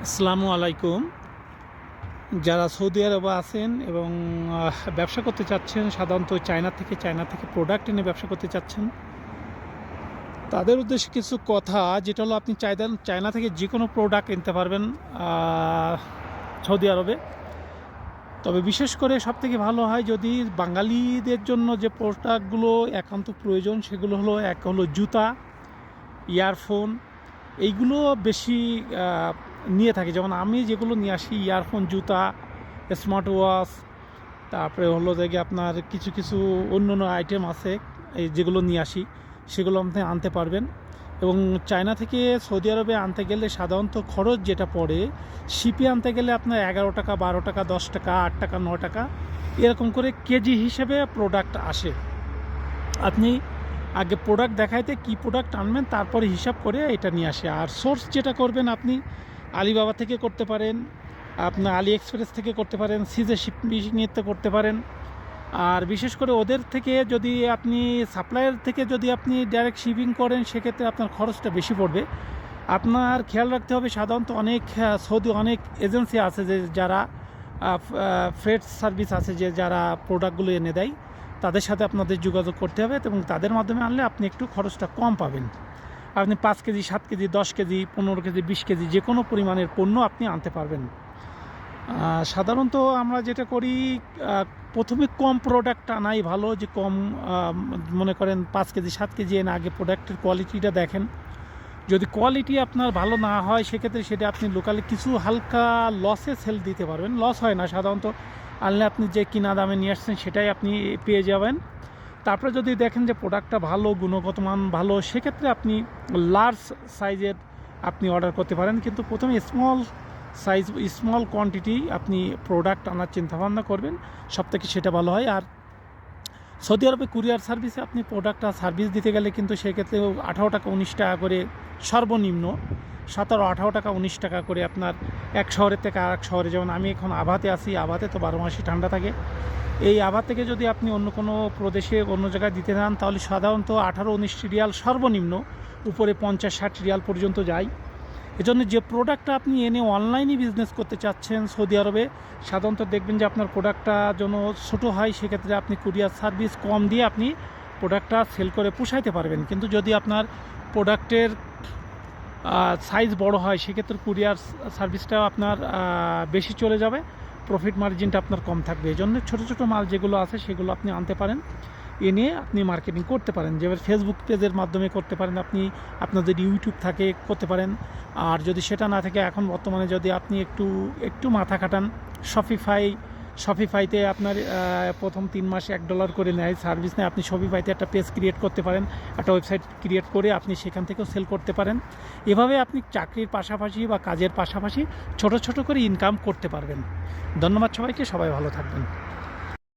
আসসালামু আলাইকুম। যারা সৌদি আরবে আছেন এবং ব্যবসা করতে চাচ্ছেন, সাধারণত চায়না থেকে প্রোডাক্ট এনে ব্যবসা করতে চাচ্ছেন, তাদের উদ্দেশ্যে কিছু কথা, যেটা হলো আপনি চায়না থেকে যে কোনো প্রোডাক্ট কিনতে পারবেন সৌদি আরবে। তবে বিশেষ করে সবথেকে ভালো হয় যদি বাঙালিদের জন্য যে প্রোডাক্টগুলো একান্ত প্রয়োজন, সেগুলো হলো এক হলো জুতা, ইয়ারফোন, এইগুলো বেশি নিয়ে থাকি। যেমন আমি যেগুলো নিয়ে আসি, ইয়ারফোন, জুতা, স্মার্ট ওয়াচ, তারপরে হলো যে আপনার কিছু কিছু অন্য অন্য আইটেম আছে, এই যেগুলো নিয়ে আসি সেগুলো আপনি আনতে পারবেন। এবং চায়না থেকে সৌদি আরবে আনতে গেলে সাধারণত খরচ যেটা পড়ে, শিপে আনতে গেলে আপনার 11 টাকা, 12 টাকা, 10 টাকা, 8 টাকা, 9 টাকা, এরকম করে কেজি হিসেবে প্রোডাক্ট আসে। আপনি আগে প্রোডাক্ট দেখাইতে কি প্রোডাক্ট আনবেন, তারপরে হিসাব করে এটা নিয়ে আসে। আর সোর্স যেটা করবেন, আপনি আলিবাবা থেকে করতে পারেন, আপনার আলি এক্সপ্রেস থেকে করতে পারেন, সিজে শিপিংয়েতে করতে পারেন। আর বিশেষ করে ওদের থেকে যদি আপনি সাপ্লায়ার থেকে যদি আপনি ডাইরেক্ট শিপিং করেন, সেক্ষেত্রে আপনার খরচটা বেশি পড়বে। আপনার খেয়াল রাখতে হবে, সাধারণত সৌদি অনেক এজেন্সি আছে যে যারা ফ্রেট সার্ভিস আছে, যে যারা প্রোডাক্টগুলো এনে দেয়, তাদের সাথে আপনাদের যোগাযোগ করতে হবে এবং তাদের মাধ্যমে আনলে আপনি একটু খরচটা কম পাবেন। আপনি 5 KG, 7 KG, 10 KG, 15 KG, 20 KG যে কোনো পরিমাণের পণ্য আপনি আনতে পারবেন। সাধারণত আমরা যেটা করি, প্রথমে কম প্রোডাক্ট আনাই ভালো। যে কম, মনে করেন 5 কেজি, 7 কেজি এনে আগে প্রোডাক্টের কোয়ালিটিটা দেখেন। যদি কোয়ালিটি আপনার ভালো না হয়, সেক্ষেত্রে সেটা আপনি লোকালে কিছু হালকা লসে সেল দিতে পারবেন। লস হয় না সাধারণত, আনলে আপনি যে কিনা দামে নিয়ে আসছেন সেটাই আপনি পেয়ে যাবেন। তারপরে যদি দেখেন যে প্রোডাক্টটা ভালো, গুণগত মান ভালো, সেক্ষেত্রে আপনি লার্জ সাইজের আপনি অর্ডার করতে পারেন। কিন্তু প্রথমে স্মল কোয়ান্টিটি আপনি প্রোডাক্ট আনার চিন্তাভাবনা করবেন, সবথেকে সেটা ভালো হয়। আর সৌদি আরবে কুরিয়ার সার্ভিসে আপনি প্রোডাক্টটা সার্ভিস দিতে গেলে কিন্তু সেক্ষেত্রে 18 টাকা 19 টাকা করে সর্বনিম্ন, 17, 18 টাকা 19 টাকা করে আপনার এক শহরের থেকে আরেক শহরে। যেমন আমি এখন আবাতে আছি, আবাতে তো 12 মাসই ঠান্ডা থাকে। এই আবাদ থেকে যদি আপনি অন্য কোনো প্রদেশে, অন্য জায়গায় দিতে চান, তাহলে সাধারণত 18-19 রিয়াল সর্বনিম্ন, উপরে 50-60 রিয়াল পর্যন্ত যায়। এজন্য যে প্রোডাক্টটা আপনি এনে অনলাইনে বিজনেস করতে চাচ্ছেন সৌদি আরবে, সাধারণত দেখবেন যে আপনার প্রোডাক্টটা যেন ছোটো হয়, সেক্ষেত্রে আপনি কুরিয়ার সার্ভিস কম দিয়ে আপনি প্রোডাক্টটা সেল করে পোষাইতে পারবেন। কিন্তু যদি আপনার প্রোডাক্টের সাইজ বড় হয়, সেক্ষেত্রে কুরিয়ার সার্ভিসটাও আপনার বেশি চলে যাবে, প্রফিট মার্জিনটা আপনার কম থাকবে। এই জন্য ছোটো ছোটো মাল যেগুলো আছে সেগুলো আপনি আনতে পারেন, এ নিয়ে আপনি মার্কেটিং করতে পারেন। যেমন ফেসবুক পেজের মাধ্যমে করতে পারেন, আপনি আপনাদের ইউটিউব থাকে করতে পারেন। আর যদি সেটা না থাকে, এখন বর্তমানে যদি আপনি একটু মাথা খাটান, শপিফাইতে আপনার প্রথম 3 মাসে $1 করে নেয়, সার্ভিস নেয়। আপনি শপিফাইতে একটা পেজ ক্রিয়েট করতে পারেন, একটা ওয়েবসাইট ক্রিয়েট করে আপনি সেখান থেকেও সেল করতে পারেন। এভাবে আপনি চাকরির পাশাপাশি বা কাজের পাশাপাশি ছোট ছোট করে ইনকাম করতে পারবেন। ধন্যবাদ সবাইকে, সবাই ভালো থাকবেন।